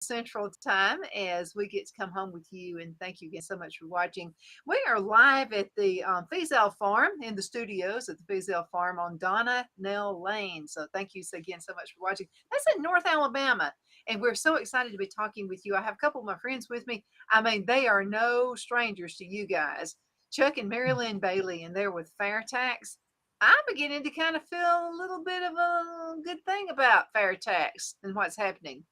Central Time as we get to come home with you. And thank you again so much for watching. We are live at the Feazell Farm in the studios at the Feazell Farm on Donna Nell Lane. So thank you again so much for watching. That's in North Alabama. And we're so excited to be talking with you. I have a couple of my friends with me. I mean, they are no strangers to you guys. Chuck and Mary Lynn Bailey, and they're with Fair Tax. I'm beginning to kind of feel a little bit of a good thing about Fair Tax and what's happening.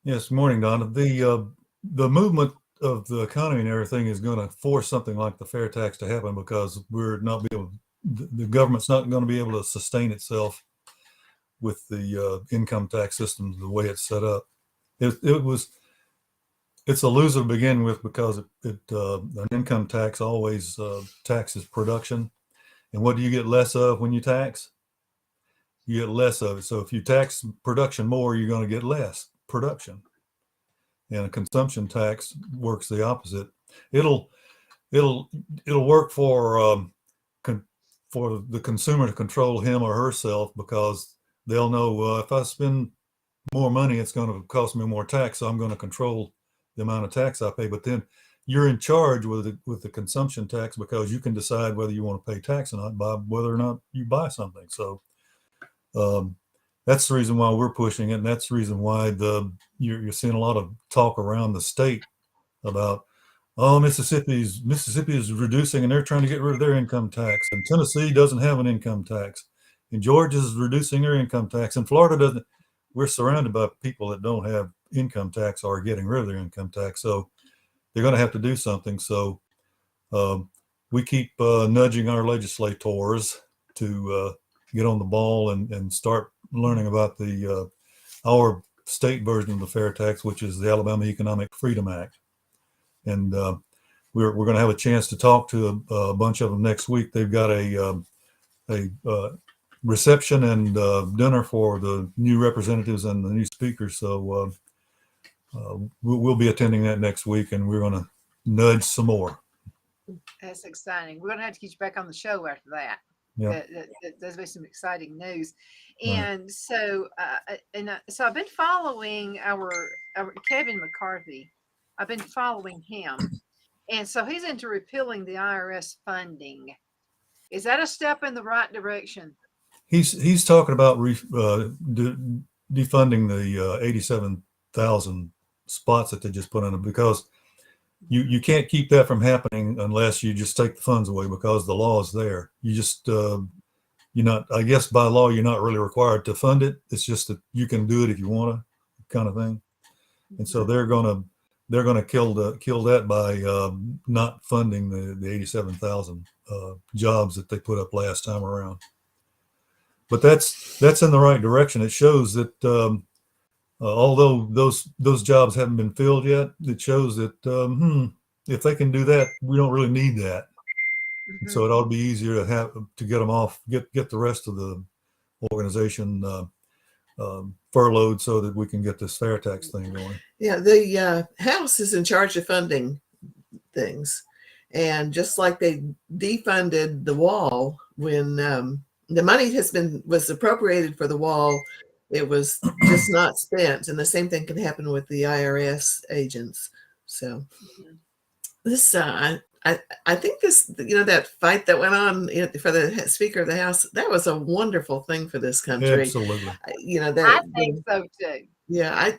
Yes, morning, Donna. The movement of the economy and everything is going to force something like the fair tax to happen because we're not be able, the government's not going to be able to sustain itself with the income tax system the way it's set up. It's a loser to begin with because an income tax always taxes production, and what do you get less of when you tax? You get less of it. So if you tax production more, you're going to get less production. And a consumption tax works the opposite. It'll work for the consumer to control him or herself because they'll know if I spend more money, it's going to cost me more tax. So I'm going to control the amount of tax I pay. But then you're in charge with the consumption tax because you can decide whether you want to pay tax or not by whether or not you buy something. So that's the reason why we're pushing it, and that's the reason why you're seeing a lot of talk around the state about, oh, Mississippi is reducing and they're trying to get rid of their income tax, and Tennessee doesn't have an income tax, and Georgia's reducing their income tax, and Florida doesn't. We're surrounded by people that don't have income tax or are getting rid of their income tax, so they're going to have to do something. So we keep nudging our legislators to get on the ball and start learning about our state version of the fair tax, which is the Alabama Economic Freedom Act. And we're going to have a chance to talk to a bunch of them next week. They've got a reception and dinner for the new representatives and the new speakers. So we'll be attending that next week, and we're going to nudge some more. That's exciting. We're going to have to get you back on the show after that. Yeah. There's been some exciting news, Right. and so so I've been following our Kevin McCarthy. I've been following him, and so he's into repealing the IRS funding. Is that a step in the right direction? He's talking about defunding the 87,000 spots that they just put in it because you can't keep that from happening unless you just take the funds away because the law is there. You just you're not, I guess by law you're not really required to fund it. It's just that you can do it if you want to, kind of thing. And so they're gonna kill that by not funding the 87,000 jobs that they put up last time around. But that's in the right direction. It shows that although those jobs haven't been filled yet, it shows that if they can do that, we don't really need that. And so it ought to be easier to get them off, get the rest of the organization furloughed so that we can get this fair tax thing going. Yeah, the House is in charge of funding things, and just like they defunded the wall when the money was appropriated for the wall, it was just not spent, and the same thing can happen with the IRS agents. So this I think this, that fight that went on for the Speaker of the House, that was a wonderful thing for this country. Absolutely. I think so too. Yeah,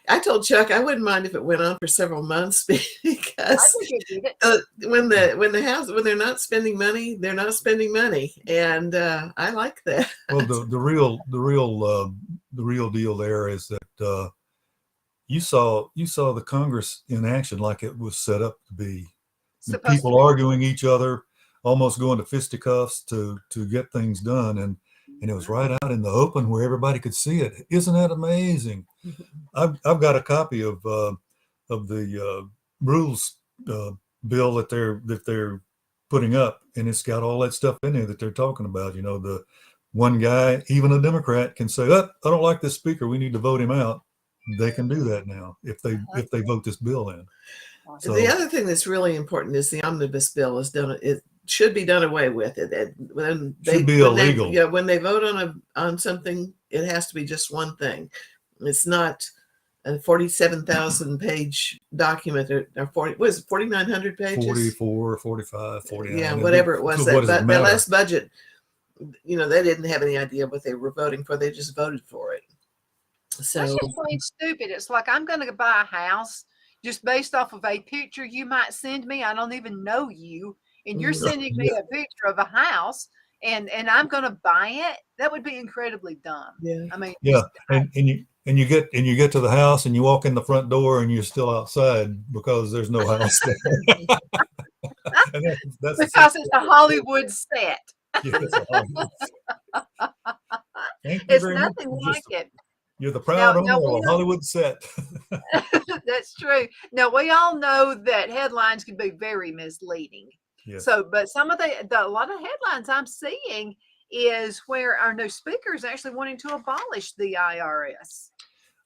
I told Chuck I wouldn't mind if it went on for several months because when they're not spending money, they're not spending money, and I like that. Well, the real deal there is that you saw the Congress in action like it was set up to be. People arguing each other, almost going to fisticuffs to get things done, and it was right out in the open where everybody could see it. Isn't that amazing? I've got a copy of the rules bill that they're putting up, and it's got all that stuff in there that they're talking about. The one guy, even a Democrat, can say, "Oh, I don't like this speaker. We need to vote him out." They can do that now if they vote this bill in. So, the other thing that's really important is the omnibus bill is done. It should be done away with. When they vote on something, it has to be just one thing. It's not a 47,000 page document, or 40, what is it, 4,900 pages? 44, 45, 49. Yeah, whatever it was. So what does it That matter? last budget, they didn't have any idea what they were voting for. They just voted for it. That's So just plain stupid. It's like I'm going to buy a house just based off of a picture you might send me. I don't even know you, and you're sending me a picture of a house, and I'm going to buy it. That would be incredibly dumb. yeah, I mean, Yeah, and you get to the house and you walk in the front door and you're still outside because there's no house there. And that's because it's a Hollywood set. Yeah, it's a Hollywood set. Thank you It's very much. nothing like it. You're the proud Now owner we of a know Hollywood set. that's true. Now we all know that headlines can be very misleading. Yes. So, but some of a lot of headlines I'm seeing is where our new speaker is actually wanting to abolish the IRS.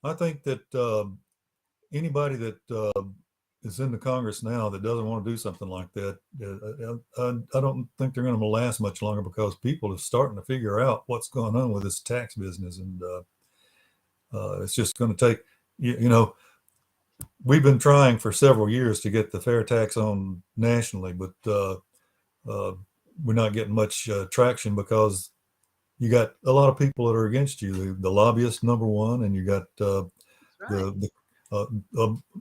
I think that anybody that is in the Congress now that doesn't want to do something like that, I don't think they're going to last much longer, because people are starting to figure out what's going on with this tax business, and it's just going to take, we've been trying for several years to get the fair tax on nationally, but we're not getting much traction, because you got a lot of people that are against you. The lobbyists, number one, and you got Right.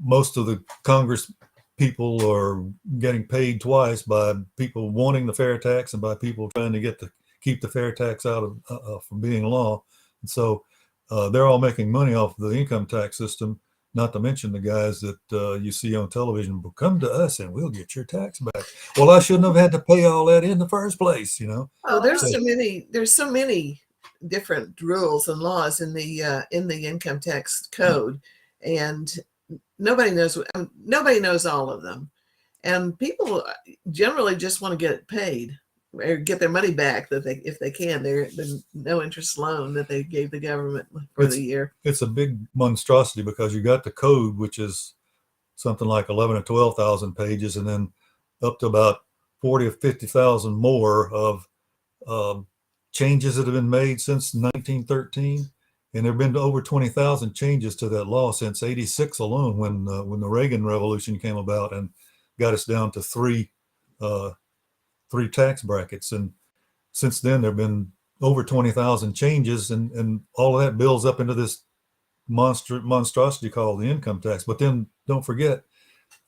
most of the Congress people are getting paid twice, by people wanting the fair tax and by people trying to keep the fair tax out of from being law. And so they're all making money off the income tax system. Not to mention the guys that you see on television, will come to us and we'll get your tax back. Well, I shouldn't have had to pay all that in the first place, Oh, there's so many different rules and laws in the income tax code, and nobody knows all of them. And people generally just want to get it paid or get their money back, if they can. The no interest loan that they gave the government for the year. It's a big monstrosity, because you got the code, which is something like 11 or 12,000 pages, and then up to about 40 or 50,000 more of changes that have been made since 1913. And there have been over 20,000 changes to that law since '86 alone, when the Reagan Revolution came about and got us down to three tax brackets. And since then, there have been over 20,000 changes, and all of that builds up into this monstrosity called the income tax. But then don't forget,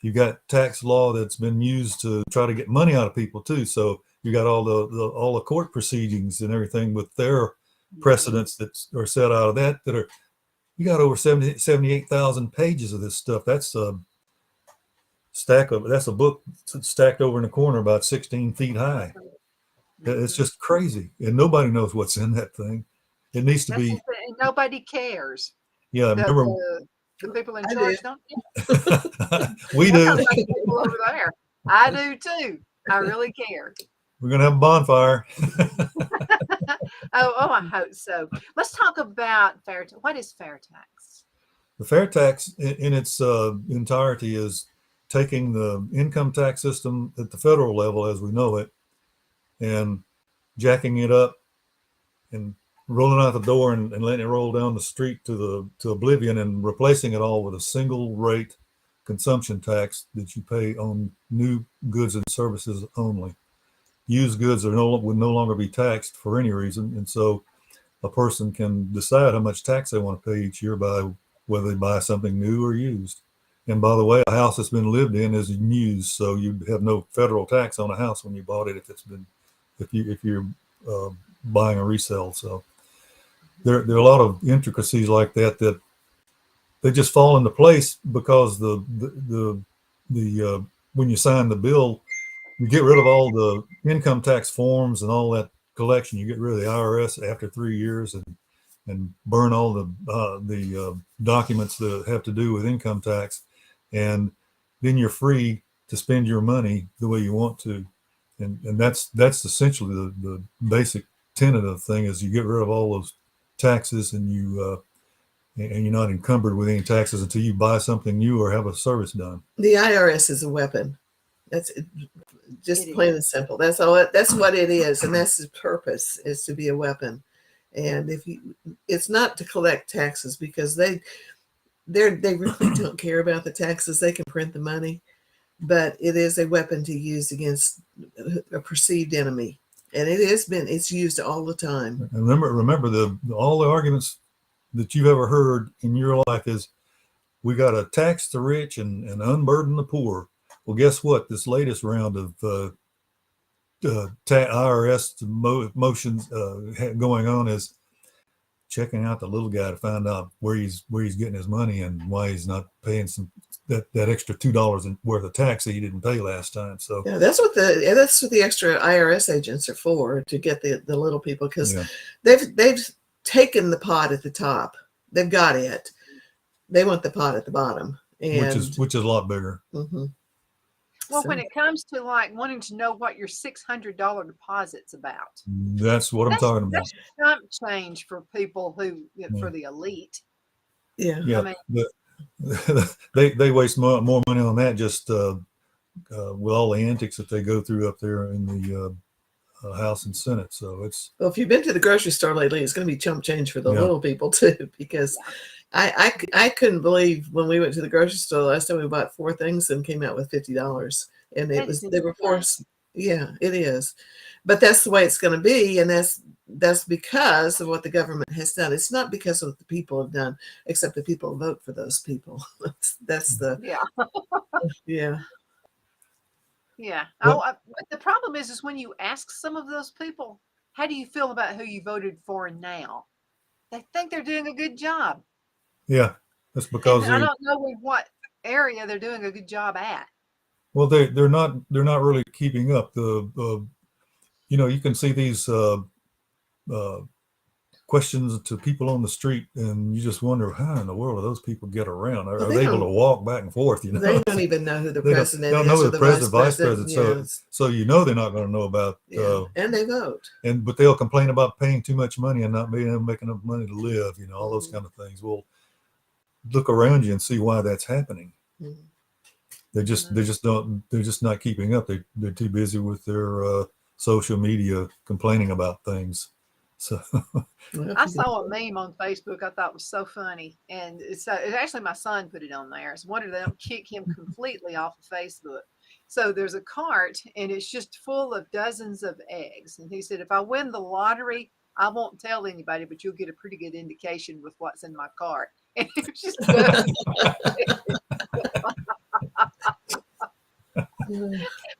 you got tax law that's been used to try to get money out of people too. So you got all the court proceedings and everything with their precedents that are set out of that are, you got over 78,000 pages of this stuff. That's a book stacked over in the corner about 16 feet high. It's just crazy, and nobody knows what's in that thing. It needs to be. And nobody cares. Yeah, remember the people in charge don't care. We do. People over there. I do too. I really care. We're gonna have a bonfire. Oh, I hope so. Let's talk about fair tax. What is fair tax? The fair tax in its entirety is taking the income tax system at the federal level as we know it, and jacking it up and rolling out the door and letting it roll down the street to oblivion, and replacing it all with a single rate consumption tax that you pay on new goods and services only. Used goods would no longer be taxed for any reason, and so a person can decide how much tax they want to pay each year by whether they buy something new or used. And by the way, a house that's been lived in is used, so you have no federal tax on a house when you bought it if you're buying a resale. So there are a lot of intricacies like that they just fall into place, because the when you sign the bill, you get rid of all the income tax forms and all that collection. You get rid of the IRS after 3 years, and burn all the documents that have to do with income tax, and then you're free to spend your money the way you want to. And that's essentially the basic tenet of the thing, is you get rid of all those taxes, and you're not encumbered with any taxes until you buy something new or have a service done. The IRS is a weapon. That's just plain and simple. That's all. That's what it is, and that's its purpose, is to be a weapon. And it's not to collect taxes, because they really don't care about the taxes. They can print the money, but it is a weapon to use against a perceived enemy, and it's used all the time. And remember all the arguments that you've ever heard in your life is we got to tax the rich and unburden the poor. Well, guess what? This latest round of IRS motions going on is checking out the little guy to find out where he's getting his money and why he's not paying that extra $2 worth of tax that he didn't pay last time. So yeah, that's what the extra IRS agents are for, to get the little people, because yeah. they've taken the pot at the top. They've got it. They want the pot at the bottom, and which is a lot bigger. Mm-hmm. Well, when it comes to like wanting to know what your $600 deposit's about, that's what I'm talking about. That's chump change for people who, for the elite. Yeah. Yeah. I mean, they waste more money on that just with all the antics that they go through up there in the House and Senate. So well, if you've been to the grocery store lately, it's going to be chump change for the little people too, because I couldn't believe when we went to the grocery store last time, we bought 4 things and came out with $50, and they were forced. Yeah, it is, but that's the way it's going to be, and that's because of what the government has done. It's not because of what the people have done, except the people vote for those people. That's the yeah. Oh, but the problem is when you ask some of those people, how do you feel about who you voted for now? They think they're doing a good job. Yeah, that's because I don't know in what area they're doing a good job at. Well, they're not really keeping up. You can see these questions to people on the street, and you just wonder how in the world do those people get around? Are they able to walk back and forth? They don't even know who the president is. They don't know who the president, vice president. Yeah. So they're not going to know about. And they vote. But they'll complain about paying too much money and not being able to make enough money to live. All those kind of things. Well, look around you and see why that's happening. Mm-hmm. They're just not keeping up. They're too busy with their social media complaining about things. So I saw a meme on Facebook I thought was so funny, and it's actually my son put it on there. It's wonder they don't kick him completely off of Facebook. So there's a cart, and it's just full of dozens of eggs. And he said, if I win the lottery, I won't tell anybody, but you'll get a pretty good indication with what's in my cart. And it was just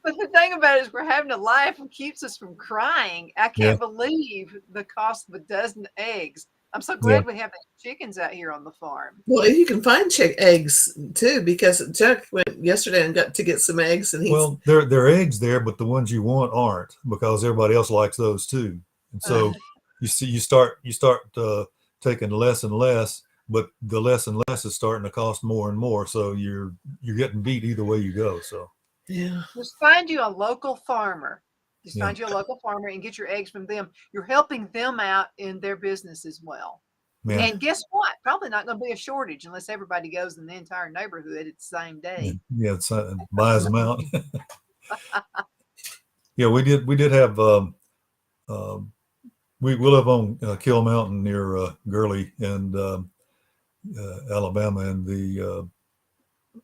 But the thing about it is we're having a laugh and keeps us from crying. I can't believe the cost of a dozen eggs. I'm so glad we have chickens out here on the farm. Well, you can find eggs too, because Chuck went yesterday and got to get some eggs, and there are eggs there, but the ones you want aren't, because everybody else likes those too. And so you start taking less and less, but the less and less is starting to cost more and more. So you're getting beat either way you go. So. Yeah. Just find you a local farmer. Find you a local farmer and get your eggs from them. You're helping them out in their business as well. Yeah. And guess what? Probably not going to be a shortage unless everybody goes in the entire neighborhood at the same day. Yeah, it buys them out. Yeah, we did have. We live on Kill Mountain near Gurley and Alabama, and the.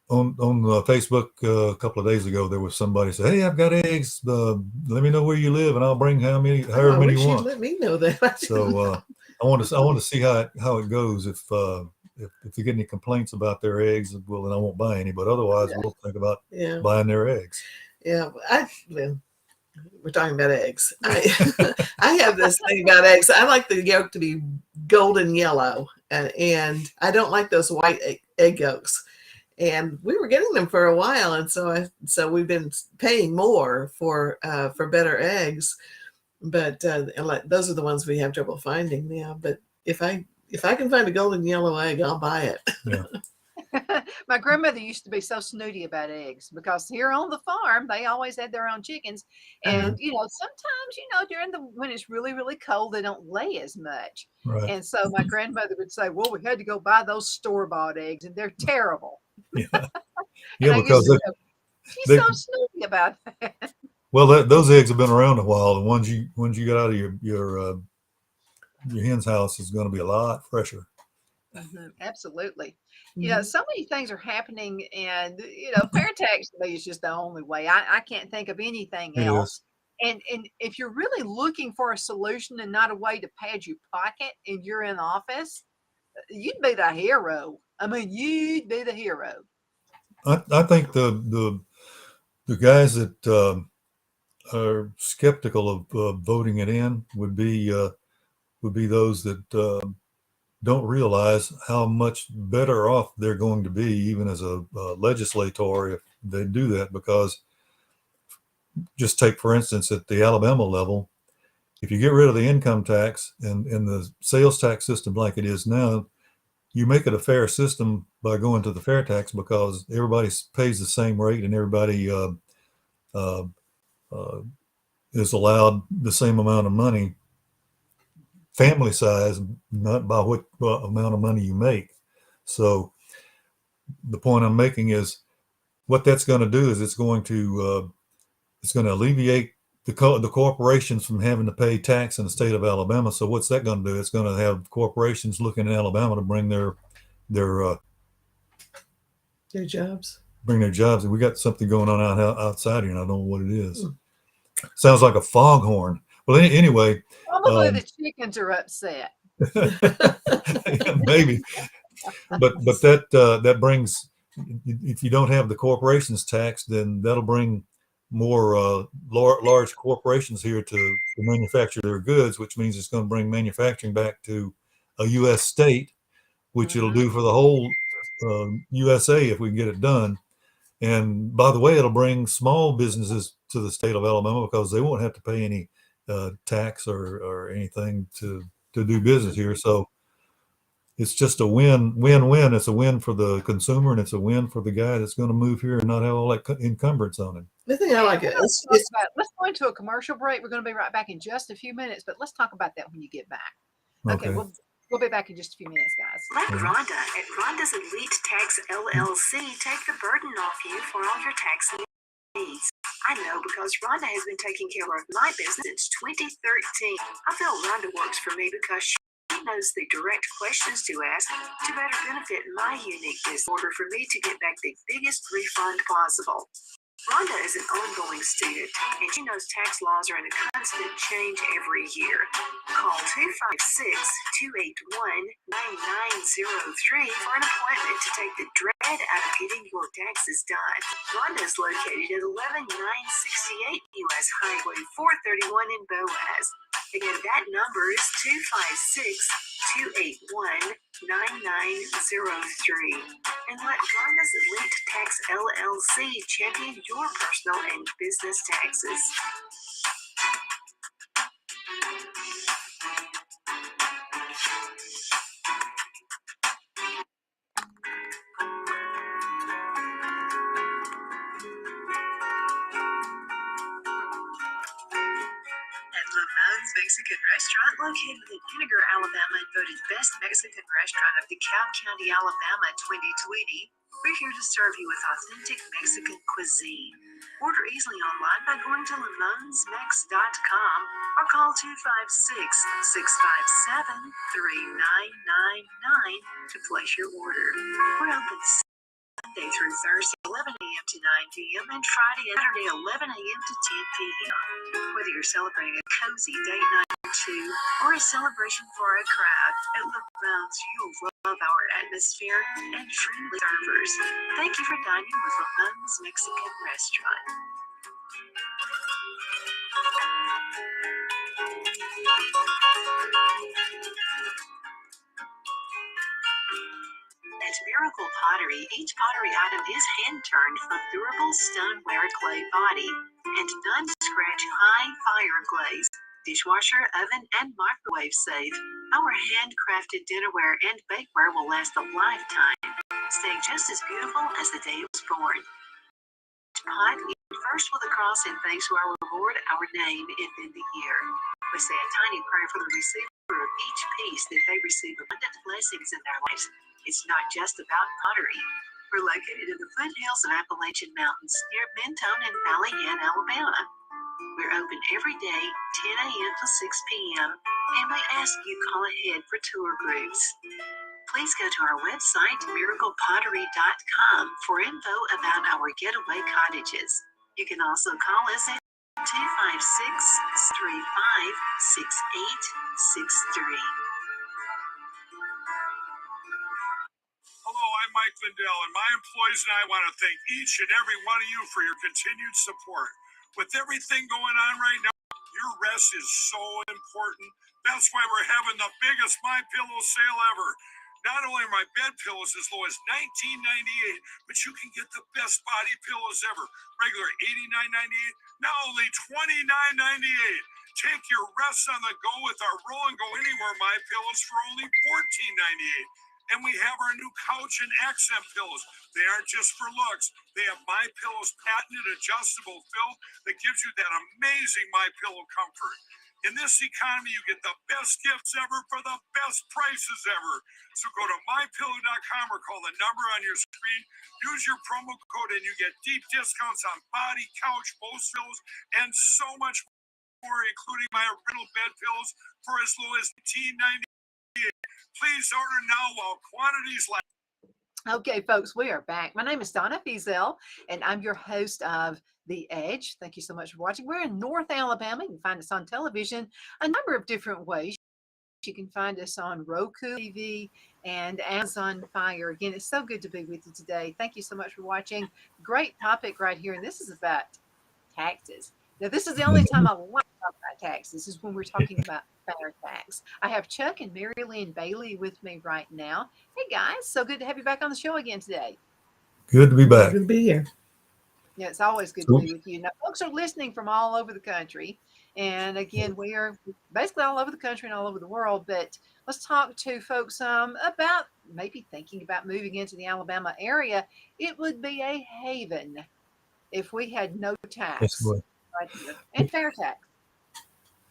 On Facebook a couple of days ago, there was somebody said, "Hey, I've got eggs. Let me know where you live, and I'll bring however many you want." Let me know that. So I want to see how it goes. If you get any complaints about their eggs, well, then I won't buy any. But otherwise, we'll think about buying their eggs. Yeah, we're talking about eggs. I have this thing about eggs. I like the yolk to be golden yellow, and I don't like those white egg yolks. And we were getting them for a while, and so we've been paying more for better eggs, but those are the ones we have trouble finding now. But if I can find a golden yellow egg, I'll buy it. Yeah. My grandmother used to be so snooty about eggs, because here on the farm they always had their own chickens, and sometimes when it's really, really cold, they don't lay as much. Right. And so my grandmother would say, "Well, we had to go buy those store-bought eggs, and they're terrible." Yeah, because she's so snooty about that. Well, those eggs have been around a while. The ones you got out of your hen's house is going to be a lot fresher. Mm-hmm, absolutely. Mhm. so many things are happening, and fair tax to me is just the only way. I can't think of anything It is. else. And if you're really looking for a solution and not a way to pad your pocket, and you're in office, you'd be the hero. I mean, you'd be the hero. I think the guys that are skeptical of voting it in would be those that don't realize how much better off they're going to be, even as a legislator, if they do that. Because just take, for instance, at the Alabama level, if you get rid of the income tax and the sales tax system like it is now, you make it a fair system by going to the fair tax, because everybody pays the same rate, and everybody uh, uh, is allowed the same amount of money, family size, not by what amount of money you make. So the point I'm making is, what that's going to do is it's going to alleviate the corporations from having to pay tax in the state of Alabama. So what's that going to do? It's going to have corporations looking at Alabama to their Their jobs. bring their jobs. And we got something going on outside here, and I don't know what it is. Sounds like a foghorn. Well, anyway, Probably the chickens are upset. maybe, but that brings, if you don't have the corporations taxed, then that'll bring more large corporations here to manufacture their goods, which means it's going to bring manufacturing back to a U.S. state, which it'll do for the whole USA if we can get it done. And by the way, it'll bring small businesses to the state of Alabama, because they won't have to pay any tax or anything to do business here. So it's just a win-win-win. It's a win for the consumer, and it's a win for the guy that's going to move here and not have all that encumbrance on him. The thing I like We're it. gonna It's, talk it's about, let's go into a commercial break. We're going to be right back in just a few minutes, but let's talk about that when you get back. Okay, Okay. we'll be back in just a few minutes, guys. Let Rhonda at Rhonda's Elite Tax LLC take the burden off you for all your tax needs. I know, because Rhonda has been taking care of my business since 2013. I feel Rhonda works for me because she knows the direct questions to ask to better benefit my unique business, in order for me to get back the biggest refund possible. Rhonda is an ongoing student, and she knows tax laws are in a constant change every year. Call 256-281-9903 for an appointment to take the dread out of getting your taxes done. Rhonda is located at 11968 U.S. Highway 431 in Boaz. Again, that number is 256-281-9903. And let Rhonda's Elite Tax LLC champion your personal and business taxes. At Lamone's Mexican Restaurant, located in Vinegar, Alabama, and voted Best Mexican Restaurant of DeKalb County, Alabama 2020, we're here to serve you with authentic Mexican cuisine. Order easily online by going to lamonsmex.com or call 256-657-3999 to place your order. We're open Monday through Thursday, 11 a.m. to 9 p.m. and Friday and Saturday, 11 a.m. to 10 p.m. Whether you're celebrating a cozy date night or two, or a celebration for a crowd, at Lamone's you'll love our atmosphere and friendly servers. Thank you for dining with Lamone's Mexican Restaurant. At Miracle Pottery, each pottery item is hand-turned from durable stoneware clay body and non-scratch high fire glaze, dishwasher, oven, and microwave safe. Our handcrafted dinnerware and bakeware will last a lifetime, staying just as beautiful as the day it was born. Pot, first with a cross and thanks to our reward, our name, and then the year. We say a tiny prayer for the receiver of each piece, that they receive abundant blessings in their lives. It's not just about pottery. We're located in the foothills of Appalachian Mountains near Mentone and Valley Head, Alabama. We're open every day, 10 a.m. to 6 p.m., and we ask you call ahead for tour groups. please go to our website, miraclepottery.com, for info about our getaway cottages. You can also call us at 256-3568-6863. Hello, I'm Mike Lindell, and my employees and I want to thank each and every one of you for your continued support. With everything going on right now, your rest is so important. That's why we're having the biggest My Pillow sale ever. Not only are my bed pillows as low as $19.98, but you can get the best body pillows ever. Regular $89.98, now only $29.98. Take your rest on the go with our Roll and Go Anywhere My Pillows for only $14.98. And we have our new couch and accent pillows. They aren't just for looks. They have My Pillow's patented adjustable fill that gives you that amazing My Pillow comfort. In this economy, you get the best gifts ever for the best prices ever. So go to mypillow.com or call the number on your screen. Use your promo code and you get deep discounts on body, couch, most pillows, and so much more, including my original bed pillows for as low as $19.98. Please order now while quantities last. Okay, folks, we are back. My name is Donna Fiesel, and I'm your host of The Edge. Thank you so much for watching. We're in North Alabama. You can find us on television a number of different ways. You can find us on Roku TV and Amazon Fire. Again, it's so good to be with you today. Thank you so much for watching. Great topic right here, and this is about taxes. Now, this is the only time I like to talk about taxes, is when we're talking about fair tax. I have Chuck and Mary Lynn Bailey with me right now. Hey, guys, so good to have you back on the show again today. Good to be back. Good to be here. Yeah, it's always good to be with you. Now, folks are listening from all over the country. And again, we are basically all over the country and all over the world. But let's talk to folks about maybe thinking about moving into the Alabama area. It would be a haven if we had no tax right here and fair tax.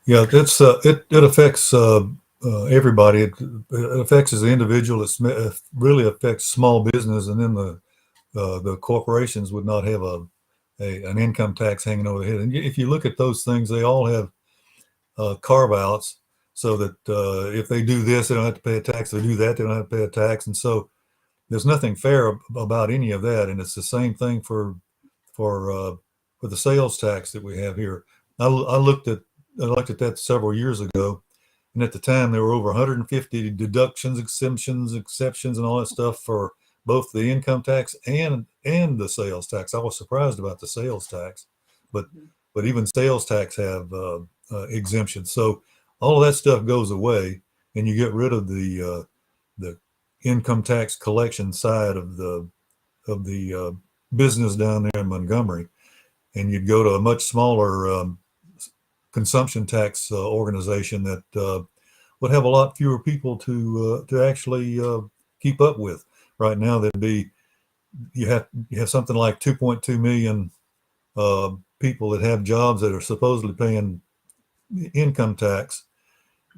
Yeah, it's it affects everybody. It affects the individual. It really affects small business, and then the corporations would not have an income tax hanging over their head. And if you look at those things, they all have carve outs, so that if they do this, they don't have to pay a tax. If they do that, they don't have to pay a tax. And so there's nothing fair about any of that. And it's the same thing for the sales tax that we have here. I looked at that several years ago, and at the time there were over 150 deductions, exemptions, exceptions, and all that stuff for both the income tax and the sales tax. I was surprised about the sales tax, but even sales tax have exemptions. So all of that stuff goes away, and you get rid of the income tax collection side of the business down there in Montgomery, and you'd go to a much smaller consumption tax organization that would have a lot fewer people to actually keep up with. Right now, you have something like 2.2 million people that have jobs that are supposedly paying income tax,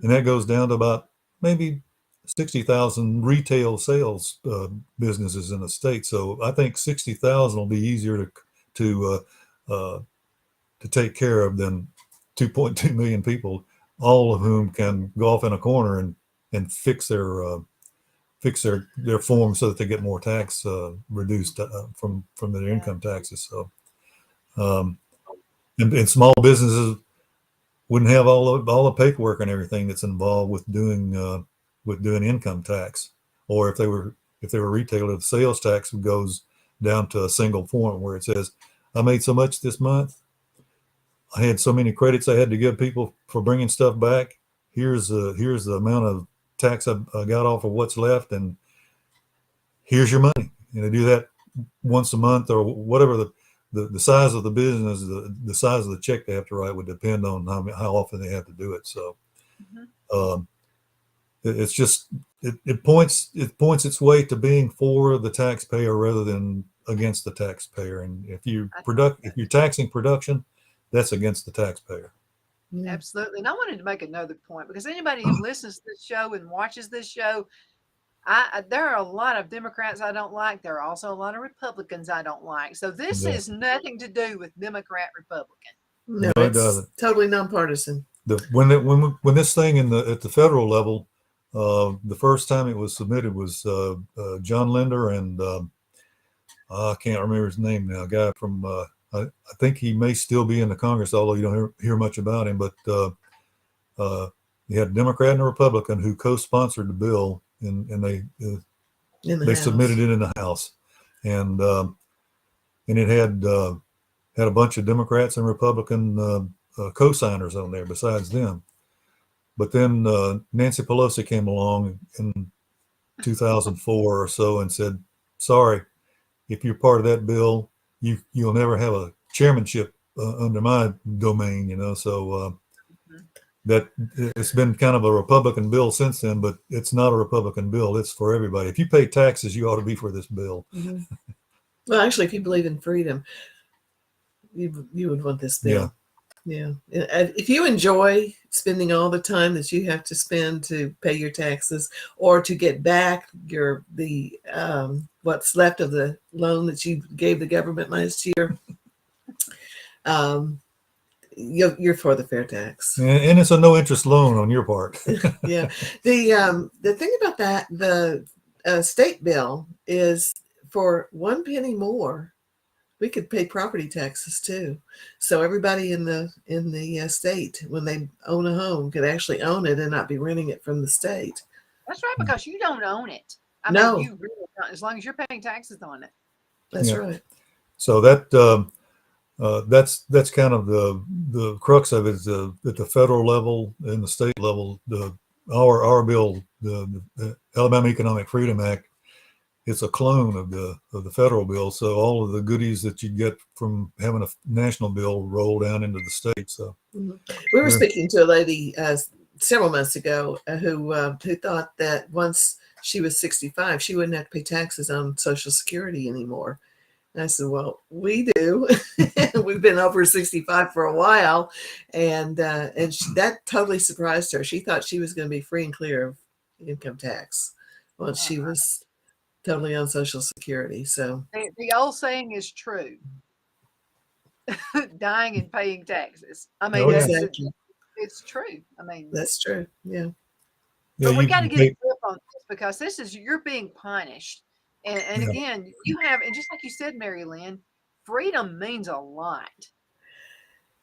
and that goes down to about maybe 60,000 retail sales businesses in the state. So I think 60,000 will be easier to take care of than 2.2 million people, all of whom can go off in a corner and fix their form so that they get more tax reduced from their income taxes. So and small businesses wouldn't have all the paperwork and everything that's involved with doing income tax. Or if they were retail, the sales tax goes down to a single form where it says, I made so much this month, I had so many credits I had to give people for bringing stuff back. Here's the amount of tax I got off of what's left, and here's your money. And they do that once a month, or whatever the size of the business, the size of the check they have to write would depend on how often they have to do it. So it's just it points its way to being for the taxpayer rather than against the taxpayer. And if you're taxing production, that's against the taxpayer. Absolutely. And I wanted to make another point, because anybody who listens to this show and watches this show, there are a lot of Democrats I don't like. There are also a lot of Republicans I don't like. So this is nothing to do with Democrat, Republican. No, it doesn't. Totally nonpartisan. When this thing at the federal level The first time it was submitted was John Linder and I can't remember his name now. A guy from I think he may still be in the Congress, although you don't hear much about him. But you had a Democrat and a Republican who co-sponsored the bill, and they submitted it in the House, and it had a bunch of Democrats and Republican co-signers on there besides them. But then Nancy Pelosi came along in 2004 or so and said, "Sorry, if you're part of that bill, you'll never have a chairmanship under my domain." So that it's been kind of a Republican bill since then, but it's not a Republican bill. It's for everybody. If you pay taxes, you ought to be for this bill. Mm-hmm. Well, actually, if you believe in freedom, you would want this bill. Yeah. If you enjoy spending all the time that you have to spend to pay your taxes or to get back what's left of the loan that you gave the government last year, you're for the fair tax. And it's a no interest loan on your part. Yeah. The thing about that, the state bill is for 1 penny more, we could pay property taxes too. So everybody in the state, when they own a home, could actually own it and not be renting it from the state. That's right, because you don't own it. I No. mean, you really don't, as long as you're paying taxes on it. That's right. So that's kind of the crux of it is at the federal level and the state level. Our bill, the Alabama Economic Freedom Act, it's a clone of the federal bill. So all of the goodies that you get from having a national bill roll down into the state. So we were speaking to a lady several months ago who thought that once she was 65, she wouldn't have to pay taxes on Social Security anymore. And I said, well, we do. We've been over 65 for a while. And that totally surprised her. She thought she was going to be free and clear of income tax once she was totally on Social Security. So the old saying is true. Dying and paying taxes. I mean, it's true. I mean, that's true. Yeah. But we got to get a grip on this, because you're being punished. And again, you have, and just like you said, Mary Lynn, freedom means a lot.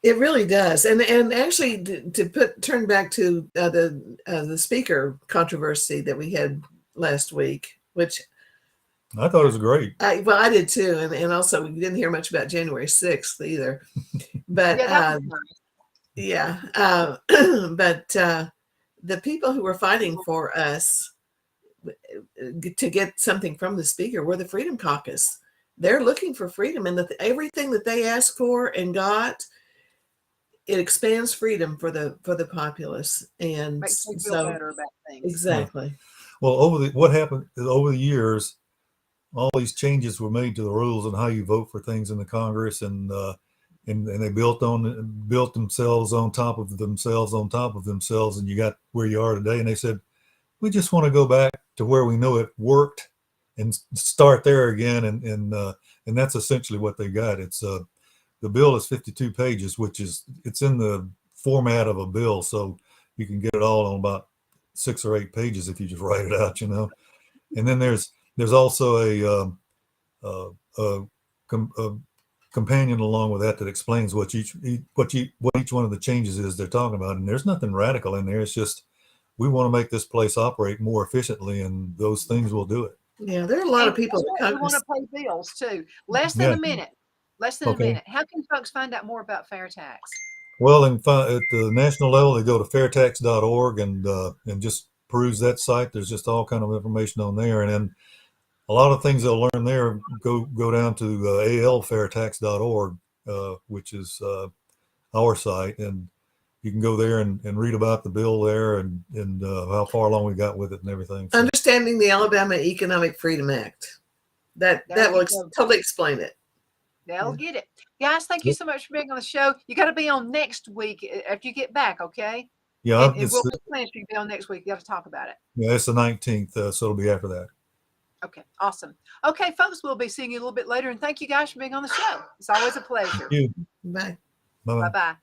It really does. And actually, to turn back to the speaker controversy that we had last week, which I thought it was great. I did too. And also, we didn't hear much about January 6th either. But but the people who were fighting for us to get something from the speaker were the Freedom Caucus. They're looking for freedom, and everything that they asked for and got, it expands freedom for the populace, and makes me feel better about things. Exactly. Well, what happened over the years, all these changes were made to the rules on how you vote for things in the Congress, and they built themselves on top of themselves on top of themselves, and you got where you are today. And they said, we just want to go back to where we know it worked and start there again, and that's essentially what they got. It's the bill is 52 pages, it's in the format of a bill, so you can get it all on about 6 or 8 pages if you just write it out, And then there's also a companion along with that explains what each one of the changes is they're talking about. And there's nothing radical in there. It's just, we want to make this place operate more efficiently, and those things will do it. Yeah, there are a lot of people that want to pay bills too. Less than a minute. How can folks find out more about fair tax? Well, at the national level, they go to fairtax.org and just peruse that site. There's just all kind of information on there, and then a lot of things they'll learn there go down to alfairtax.org, which is our site, and you can go there and read about the bill there and how far along we got with it and everything. So. Understanding the Alabama Economic Freedom Act. That will totally explain it. They'll get it. Guys, thank you so much for being on the show. You got to be on next week after you get back, okay? Yeah. And we'll plan for you to be on next week. You got to talk about it. Yeah, it's the 19th, so it'll be after that. Okay, awesome. Okay, folks, we'll be seeing you a little bit later, and thank you guys for being on the show. It's always a pleasure. Thank you. Bye. Bye-bye. Bye-bye.